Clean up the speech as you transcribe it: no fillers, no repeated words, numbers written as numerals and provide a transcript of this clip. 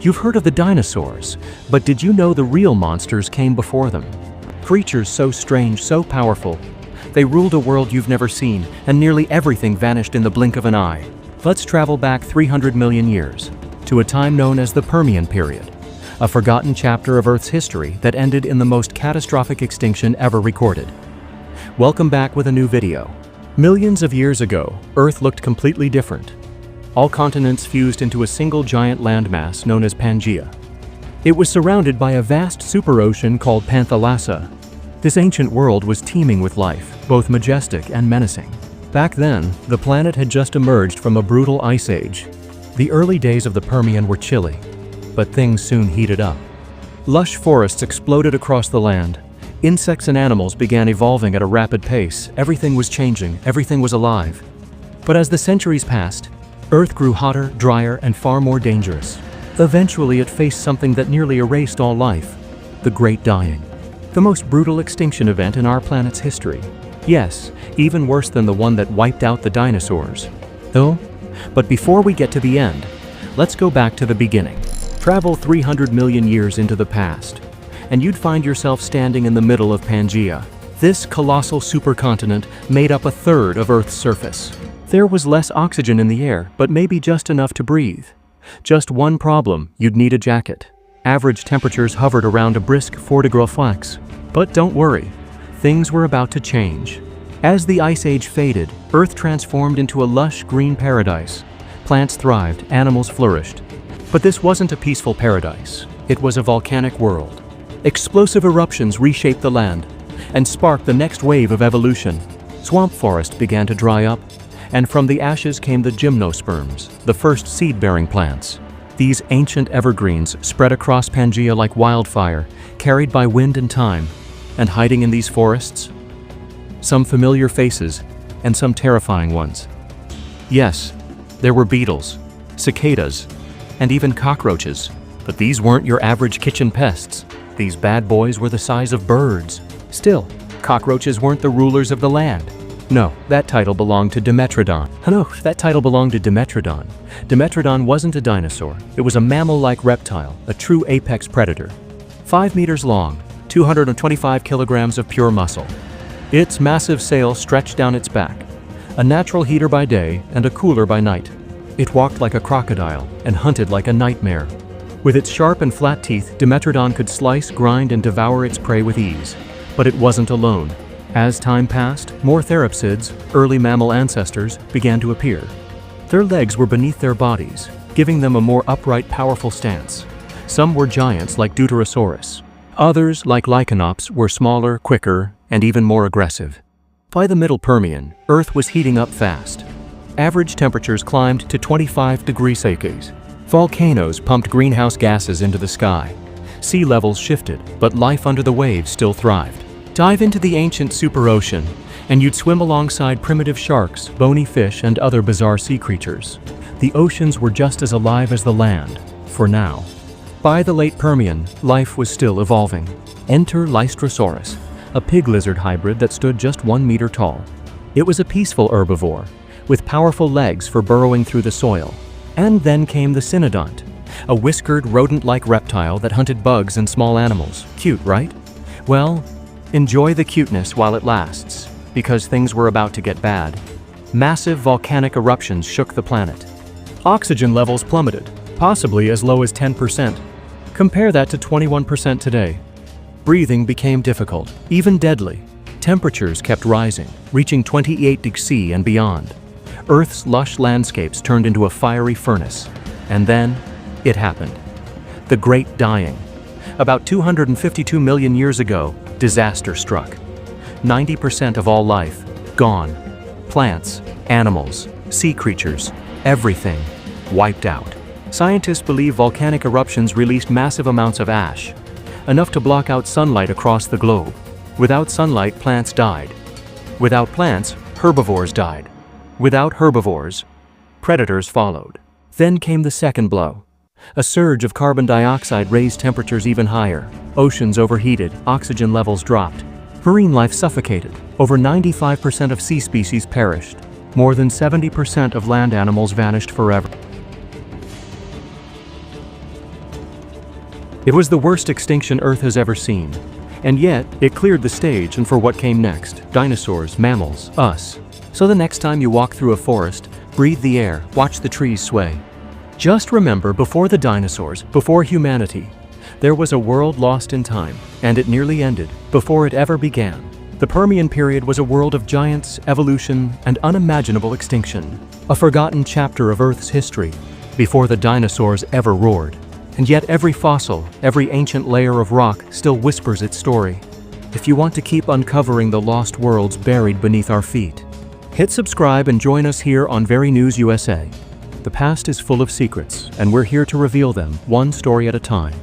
You've heard of the dinosaurs, but did you know the real monsters came before them? Creatures so strange, so powerful. They ruled a world you've never seen, and nearly everything vanished in the blink of an eye. Let's travel back 300 million years, to a time known as the Permian period, a forgotten chapter of Earth's history that ended in the most catastrophic extinction ever recorded. Welcome back with a new video. Millions of years ago, Earth looked completely different. All continents fused into a single giant landmass known as Pangaea. It was surrounded by a vast superocean called Pangaea. This ancient world was teeming with life, both majestic and menacing. Back then, the planet had just emerged from a brutal ice age. The early days of the Permian were chilly, but things soon heated up. Lush forests exploded across the land. Insects and animals began evolving at a rapid pace. Everything was changing, everything was alive. But as the centuries passed, Earth grew hotter, drier, and far more dangerous. Eventually, it faced something that nearly erased all life: the Great Dying. The most brutal extinction event in our planet's history. Yes, even worse than the one that wiped out the dinosaurs. But before we get to the end, let's go back to the beginning. Travel 300 million years into the past, and you'd find yourself standing in the middle of Pangaea. This colossal supercontinent made up a third of Earth's surface. There was less oxygen in the air, but maybe just enough to breathe. Just one problem: you'd need a jacket. Average temperatures hovered around a brisk 4 degrees Celsius. But don't worry, things were about to change. As the Ice Age faded, Earth transformed into a lush green paradise. Plants thrived, animals flourished. But this wasn't a peaceful paradise. It was a volcanic world. Explosive eruptions reshaped the land and sparked the next wave of evolution. Swamp forest began to dry up, and from the ashes came the gymnosperms, the first seed-bearing plants. These ancient evergreens spread across Pangaea like wildfire, carried by wind and time. And hiding in these forests, some familiar faces and some terrifying ones. Yes, there were beetles, cicadas, and even cockroaches. But these weren't your average kitchen pests. These bad boys were the size of birds. Still, cockroaches weren't the rulers of the land. No, that title belonged to Dimetrodon. Dimetrodon wasn't a dinosaur. It was a mammal-like reptile, a true apex predator. 5 meters long, 225 kilograms of pure muscle. Its massive sail stretched down its back, a natural heater by day and a cooler by night. It walked like a crocodile and hunted like a nightmare. With its sharp and flat teeth, Dimetrodon could slice, grind, and devour its prey with ease. But it wasn't alone. As time passed, more therapsids, early mammal ancestors, began to appear. Their legs were beneath their bodies, giving them a more upright, powerful stance. Some were giants like Dinosaurs. Others, like Lycanops, were smaller, quicker, and even more aggressive. By the Middle Permian, Earth was heating up fast. Average temperatures climbed to 25 degrees Celsius. Volcanoes pumped greenhouse gases into the sky. Sea levels shifted, but life under the waves still thrived. Dive into the ancient superocean, and you'd swim alongside primitive sharks, bony fish, and other bizarre sea creatures. The oceans were just as alive as the land, for now. By the late Permian, life was still evolving. Enter Lystrosaurus, a pig lizard hybrid that stood just 1 meter tall. It was a peaceful herbivore, with powerful legs for burrowing through the soil. And then came the cynodont, a whiskered rodent-like reptile that hunted bugs and small animals. Cute, right? Well, enjoy the cuteness while it lasts, because things were about to get bad. Massive volcanic eruptions shook the planet. Oxygen levels plummeted, possibly as low as 10%. Compare that to 21% today. Breathing became difficult, even deadly. Temperatures kept rising, reaching 28 degrees C and beyond. Earth's lush landscapes turned into a fiery furnace. And then, it happened. The Great Dying. About 252 million years ago, disaster struck. 90% of all life, gone. Plants, animals, sea creatures, everything, wiped out. Scientists believe volcanic eruptions released massive amounts of ash, enough to block out sunlight across the globe. Without sunlight, plants died. Without plants, herbivores died. Without herbivores, predators followed. Then came the second blow. A surge of carbon dioxide raised temperatures even higher. Oceans overheated, oxygen levels dropped. Marine life suffocated. Over 95% of sea species perished. More than 70% of land animals vanished forever. It was the worst extinction Earth has ever seen. And yet, it cleared the stage and for what came next: dinosaurs, mammals, us. So the next time you walk through a forest, breathe the air, watch the trees sway. Just remember, before the dinosaurs, before humanity, there was a world lost in time, and it nearly ended before it ever began. The Permian period was a world of giants, evolution, and unimaginable extinction. A forgotten chapter of Earth's history, before the dinosaurs ever roared. And yet every fossil, every ancient layer of rock still whispers its story. If you want to keep uncovering the lost worlds buried beneath our feet, hit subscribe and join us here on Veri News USA. The past is full of secrets, and we're here to reveal them one story at a time.